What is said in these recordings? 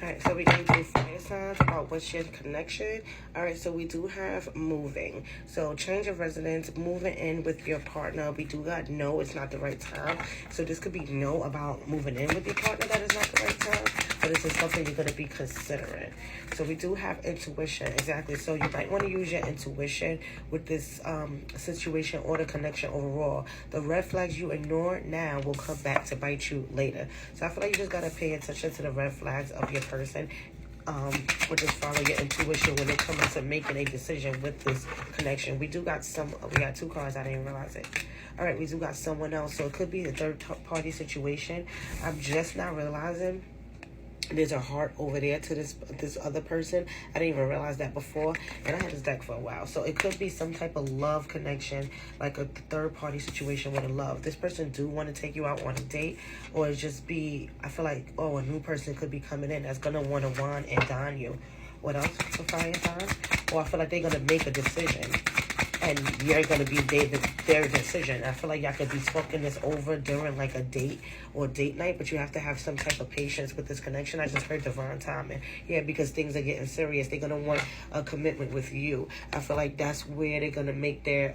Alright, so we're going to do fire signs about what's your connection. Alright, so we do have moving. So change of residence, moving in with your partner. We do got no, it's not the right time. So this could be no about moving in with your partner, that is not the right time. But this is something you're going to be considering. So we do have intuition, exactly. So you might want to use your intuition with this situation or the connection overall. The red flags you ignore now will come back to bite you later. So I feel like you just got to pay attention to the red flags of your person. Or just follow your intuition when it comes to making a decision with this connection. We got two cards. I didn't realize it. All right, we do got someone else. So it could be the third party situation. I'm just not realizing there's a heart over there to this other person. I didn't even realize that before, and I had this deck for a while. So it could be some type of love connection, like a third party situation with a love. This person do want to take you out on a date, or it just be, I feel like, oh, a new person could be coming in that's gonna want to wine and dine you. What else for fire signs? Or I feel like they're gonna make a decision, and you're going to be their decision. I feel like y'all could be talking this over during like a date or date night, but you have to have some type of patience with this connection. I just heard divine timing. Yeah, because things are getting serious. They're going to want a commitment with you. I feel like that's where they're going to make their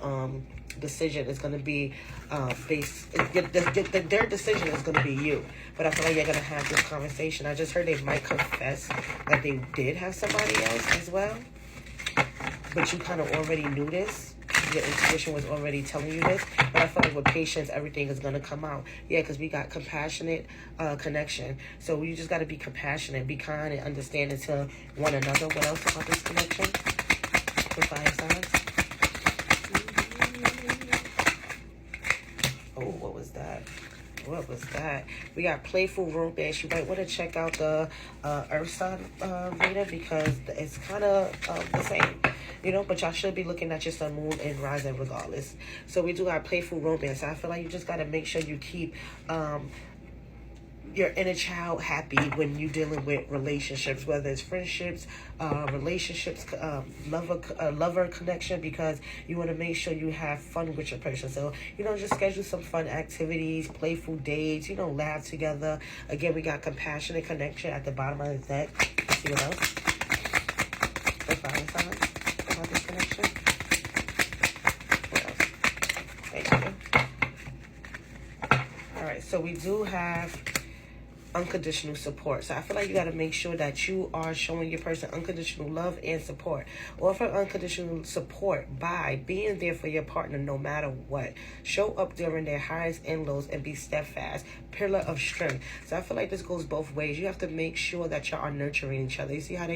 decision. It's going to be their decision is going to be you. But I feel like you're going to have this conversation. I just heard they might confess that they did have somebody else as well. But you kind of already knew this. Your intuition was already telling you this. But I feel like with patience, everything is going to come out. Yeah, because we got compassionate connection. So you just got to be compassionate, be kind, and understanding to one another. What else about this connection? With fire signs? Oh, what was that? What was that? We got playful romance. You might want to check out the Earth sign reader because it's kind of the same. You know, but y'all should be looking at your sun, moon, and rising regardless. So we do got playful romance. I feel like you just got to make sure you keep your inner child happy when you're dealing with relationships, whether it's friendships, relationships, lover connection, because you want to make sure you have fun with your person. So, you know, just schedule some fun activities, playful dates, you know, laugh together. Again, we got compassionate connection at the bottom of the deck. Let's see what else? The fire signs about this connection. What else? Thank you. All right, so we do have unconditional support. So I feel like you got to make sure that you are showing your person unconditional love and support. Offer unconditional support by being there for your partner no matter what. Show up during their highs and lows and be steadfast. Pillar of strength. So I feel like this goes both ways. You have to make sure that y'all are nurturing each other. You see how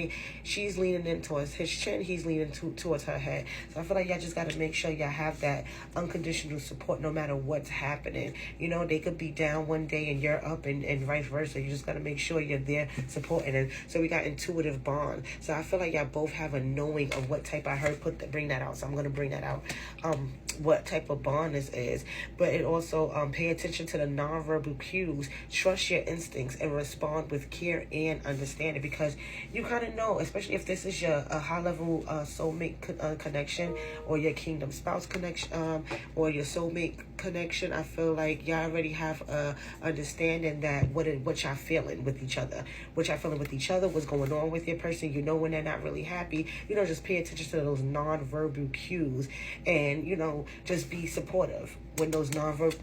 she's leaning in towards his chin, he's leaning towards her head. So I feel like y'all just got to make sure y'all have that unconditional support no matter what's happening. You know, they could be down one day and you're up and vice versa. So you just got to make sure you're there supporting it. So we got intuitive bond. So I feel like y'all both have a knowing of what type. I heard bring that out. So I'm going to bring that out. What type of bond this is. But it also pay attention to the nonverbal cues. Trust your instincts and respond with care and understanding, because you kind of know, especially if this is your high level soulmate connection or your kingdom spouse connection or your soulmate connection. I feel like y'all already have a understanding that what y'all feeling with each other, what's going on with your person. You know when they're not really happy. You know, just pay attention to those nonverbal cues, and you know, just be supportive when those nonverbal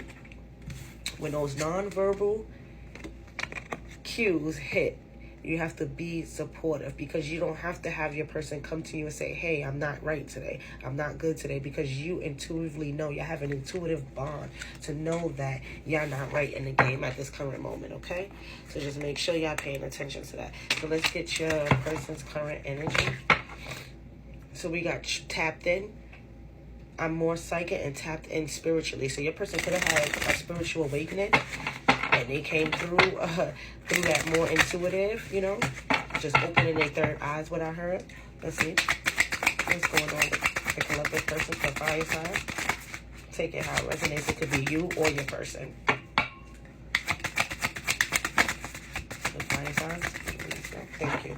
cues hit. You have to be supportive, because you don't have to have your person come to you and say, hey, I'm not right today, I'm not good today, because you intuitively know. You have an intuitive bond to know that y'all not right in the game at this current moment, okay? So just make sure y'all paying attention to that. So let's get your person's current energy. So we got tapped in. I'm more psychic and tapped in spiritually. So your person could have had a spiritual awakening, and they came through that more intuitive, you know, just opening their third eyes, what I heard. Let's see what's going on with the collective person for fire sign. Take it how it resonates. It could be you or your person. The fire signs. Thank you.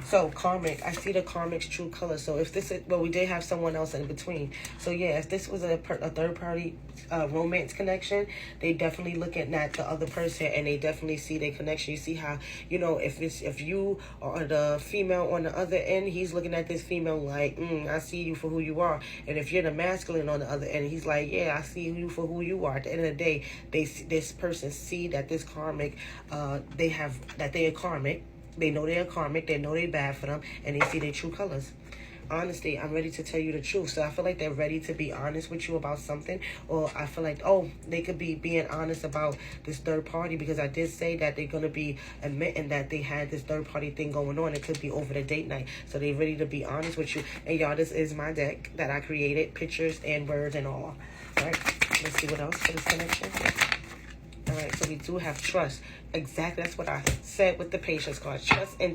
So karmic, I see the karmic's true color. So if this is, well, we did have someone else in between. So yeah, if this was a third party romance connection, they definitely looking at the other person and they definitely see their connection. You see how, you know, if you are the female on the other end, he's looking at this female like, I see you for who you are. And if you're the masculine on the other end, he's like, yeah, I see you for who you are. At the end of the day, this person see that this karmic, they are karmic. They know they're karmic. They know they're bad for them. And they see their true colors. Honestly, I'm ready to tell you the truth. So I feel like they're ready to be honest with you about something. Or I feel like, oh, they could be being honest about this third party. Because I did say that they're going to be admitting that they had this third party thing going on. It could be over the date night. So they're ready to be honest with you. And y'all, this is my deck that I created. Pictures and words and all. All right. Let's see what else for this connection. All right, so we do have trust. Exactly, that's what I said with the patience card. Trust and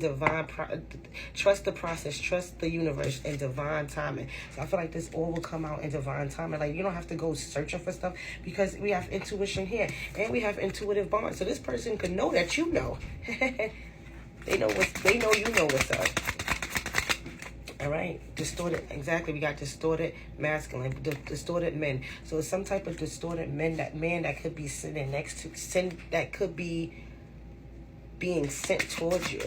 trust the process, trust the universe and divine timing. So I feel like this all will come out in divine timing. Like, you don't have to go searching for stuff because we have intuition here and we have intuitive bonds. So this person could know that you know. They know you know what's up. All right, distorted, exactly. We got distorted masculine, distorted men. So it's some type of distorted man that could be sitting next to, that could be being sent towards you.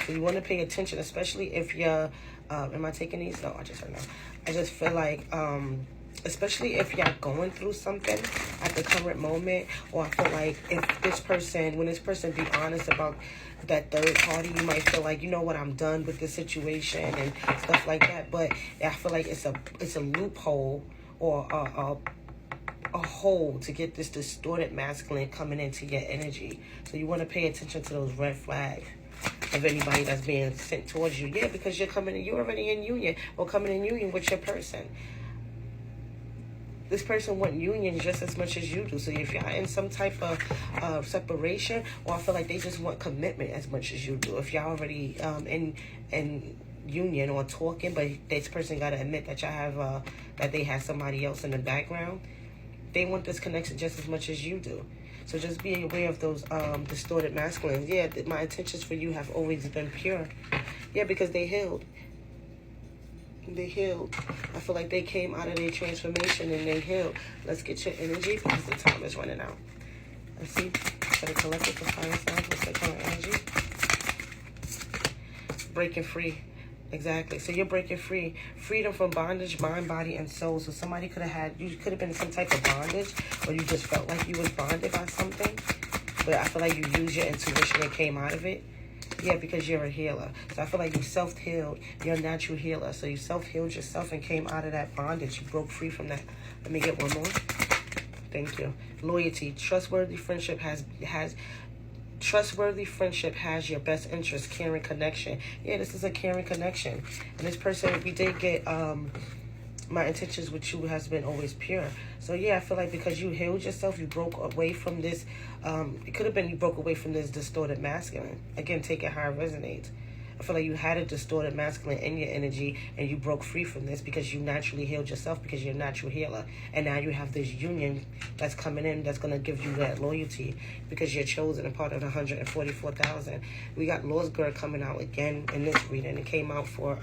So you want to pay attention, especially if you're, am I taking these? No, I just heard no. I just feel like, especially if y'all going through something at the current moment, or I feel like if this person, when this person be honest about that third party, you might feel like, you know what, I'm done with this situation and stuff like that. But I feel like it's a loophole or a hole to get this distorted masculine coming into your energy. So you want to pay attention to those red flags of anybody that's being sent towards you. Yeah, because you're already in union or coming in union with your person. This person want union just as much as you do. So if you're in some type of separation, or I feel like they just want commitment as much as you do. If y'all already in union or talking, but this person got to admit that y'all have that they have somebody else in the background, they want this connection just as much as you do. So just be aware of those distorted masculines. Yeah, my intentions for you have always been pure. Yeah, because they healed. They healed. I feel like they came out of their transformation and they healed. Let's get your energy because the time is running out. Let's see. For the collective, for fire signs, what's the current energy? Breaking free. Exactly. So you're breaking free. Freedom from bondage, mind, body, and soul. So somebody you could have been in some type of bondage, or you just felt like you was bonded by something. But I feel like you used your intuition and came out of it. Yeah, because you're a healer. So I feel like you self-healed. You're a natural healer. So you self-healed yourself and came out of that bondage. You broke free from that. Let me get one more. Thank you. Loyalty. Trustworthy friendship has your best interest. Caring connection. Yeah, this is a caring connection. And this person, we did get my intentions with you has been always pure. So yeah, I feel like because you healed yourself, you broke away from this, it could have been you broke away from this distorted masculine. Again, take it how it resonates. I feel like you had a distorted masculine in your energy and you broke free from this because you naturally healed yourself because you're a natural healer. And now you have this union that's coming in that's going to give you that loyalty because you're chosen and part of the 144,000. We got Lost Girl coming out again in this reading. It came out for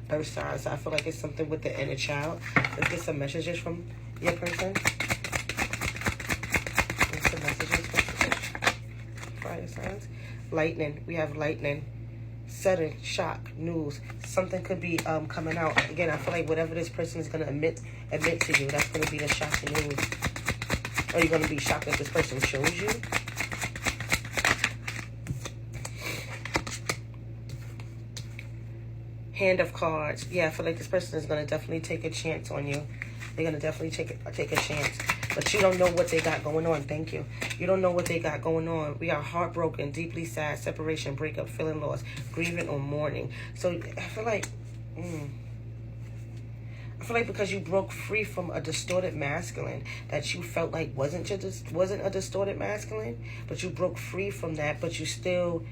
Earth signs. So I feel like it's something with the inner child. Let's get some messages from your person. Get some messages from fire signs. Lightning. We have lightning. Sudden shock news. Something could be coming out. Again, I feel like whatever this person is going to admit to you, that's going to be the shocking news. Are you going to be shocked that this person shows you? Hand of cards. Yeah, I feel like this person is going to definitely take a chance on you. They're going to definitely take a chance. But you don't know what they got going on. Thank you. You don't know what they got going on. We are heartbroken, deeply sad, separation, breakup, feeling lost, grieving, or mourning. So I feel like, because you broke free from a distorted masculine that you felt like wasn't a distorted masculine, but you broke free from that, but you still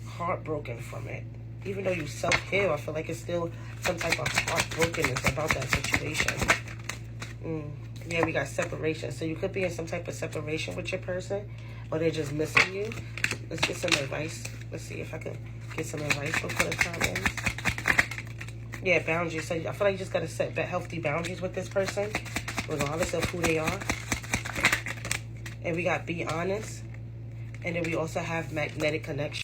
heartbroken from it. Even though you self-heal, I feel like it's still some type of heartbrokenness about that situation. Yeah, we got separation. So you could be in some type of separation with your person, or they're just missing you. Let's get some advice. Let's see if I can get some advice before the time ends. Yeah, boundaries. So I feel like you just got to set healthy boundaries with this person, regardless of who they are. And we got be honest. And then we also have magnetic connection.